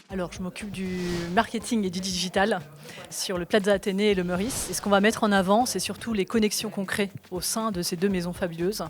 Alors, je m'occupe du marketing et du digital sur le Plaza Athénée et le Meurice. Et ce qu'on va mettre en avant, c'est surtout les connexions qu'on crée au sein de ces deux maisons fabuleuses.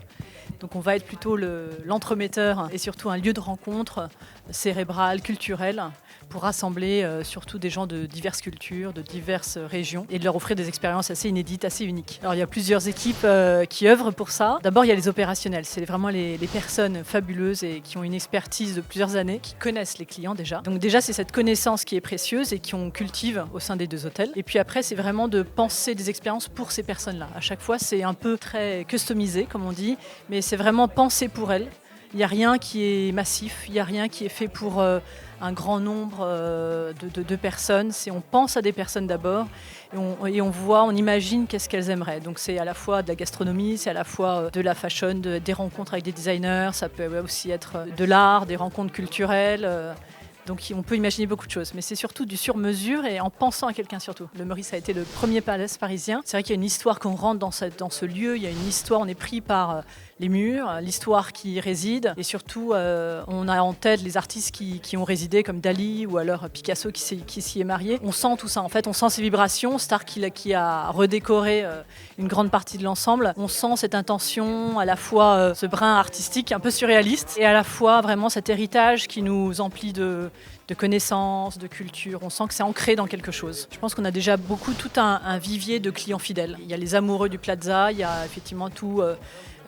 Donc, on va être plutôt l'entremetteur et surtout un lieu de rencontre cérébral, culturel, pour rassembler surtout des gens de diverses cultures, de diverses régions et de leur offrir des expériences assez inédites, assez uniques. Alors, il y a plusieurs équipes qui œuvrent pour ça. D'abord, il y a les opérationnels. C'est vraiment les personnes fabuleuses et qui ont une expertise de plusieurs années, qui connaissent les clients déjà. Donc déjà, c'est cette connaissance qui est précieuse et qu'on cultive au sein des deux hôtels. Et puis après, c'est vraiment de penser des expériences pour ces personnes-là. À chaque fois, c'est un peu très customisé, comme on dit, mais c'est vraiment pensé pour elles. Il n'y a rien qui est massif, il n'y a rien qui est fait pour un grand nombre de personnes. On pense à des personnes d'abord et on voit, on imagine qu'est-ce qu'elles aimeraient. Donc c'est à la fois de la gastronomie, c'est à la fois de la fashion, des rencontres avec des designers, ça peut aussi être de l'art, des rencontres culturelles. Donc on peut imaginer beaucoup de choses, mais c'est surtout du sur-mesure et en pensant à quelqu'un surtout. Le Meurice a été le premier palace parisien. C'est vrai qu'il y a une histoire quand on rentre dans ce lieu, il y a une histoire, on est pris par les murs, l'histoire qui y réside et surtout on a en tête les artistes qui ont résidé comme Dali ou alors Picasso qui s'y est marié. On sent tout ça, en fait on sent ces vibrations, Star qui a redécoré une grande partie de l'ensemble. On sent cette intention, à la fois ce brin artistique un peu surréaliste et à la fois vraiment cet héritage qui nous emplit de connaissances, de culture. On sent que c'est ancré dans quelque chose. Je pense qu'on a déjà tout un vivier de clients fidèles. Il y a les amoureux du Plaza, il y a effectivement tous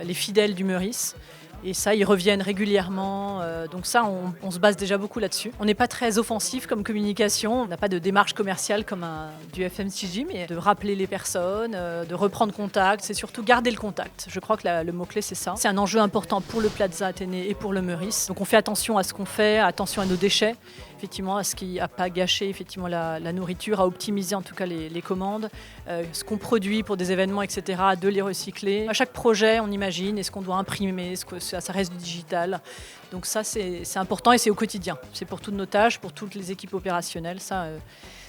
les fidèles du Meurice. Et ça, ils reviennent régulièrement. Donc ça, on se base déjà beaucoup là-dessus. On n'est pas très offensif comme communication. On n'a pas de démarche commerciale comme du FMCG, mais de rappeler les personnes, de reprendre contact. C'est surtout garder le contact. Je crois que le mot-clé, c'est ça. C'est un enjeu important pour le Plaza Athénée et pour le Meurice. Donc on fait attention à ce qu'on fait, attention à nos déchets, effectivement, à ce qui n'a pas gâché effectivement, la nourriture, à optimiser en tout cas les commandes, ce qu'on produit pour des événements, etc., de les recycler. À chaque projet, on imagine, est-ce qu'on doit imprimer, ça reste du digital. Donc ça, c'est important et c'est au quotidien. C'est pour toutes nos tâches, pour toutes les équipes opérationnelles.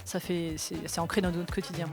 C'est ancré dans notre quotidien.